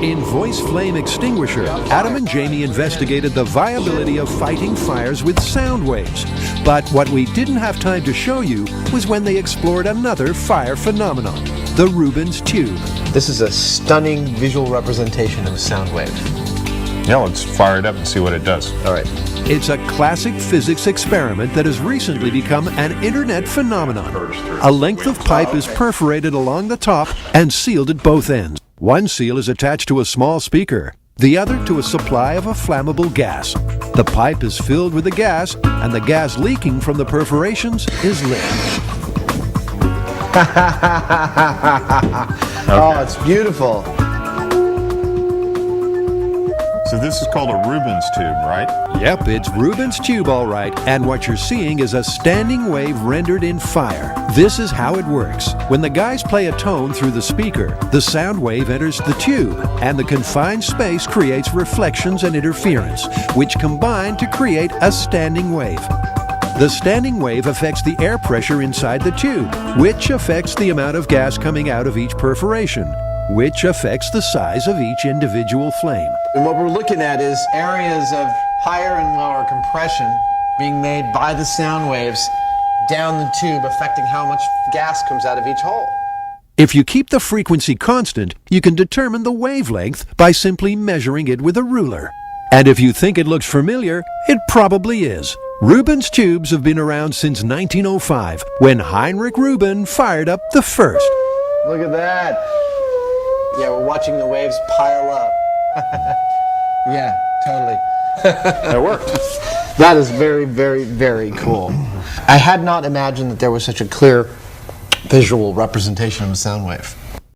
In Voice Flame Extinguisher, Adam and Jamie investigated the viability of fighting fires with sound waves. But what we didn't have time to show you was when they explored another fire phenomenon, the Rubens tube. This is a stunning visual representation of a sound wave. Yeah, let's fire it up and see what it does. All right. It's a classic physics experiment that has recently become an internet phenomenon. A length of pipe is perforated along the top and sealed at both ends. One seal is attached to a small speaker, the other to a supply of a flammable gas. The pipe is filled with the gas, and the gas leaking from the perforations is lit. Oh, it's beautiful. So this is called a Rubens tube, right? Yep, it's Rubens tube all right, and what you're seeing is a standing wave rendered in fire. This is how it works. When the guys play a tone through the speaker, the sound wave enters the tube, and the confined space creates reflections and interference, which combine to create a standing wave. The standing wave affects the air pressure inside the tube, which affects the amount of gas coming out of each perforation, which affects the size of each individual flame. And what we're looking at is areas of higher and lower compression being made by the sound waves down the tube, affecting how much gas comes out of each hole. If you keep the frequency constant, you can determine the wavelength by simply measuring it with a ruler. And if you think it looks familiar, it probably is. Rubens tubes have been around since 1905, when Heinrich Rubin fired up the first. Look at that. Yeah, we're watching the waves pile up. Yeah, totally. That worked. That is very, very, very cool. I had not imagined that there was such a clear visual representation of a sound wave.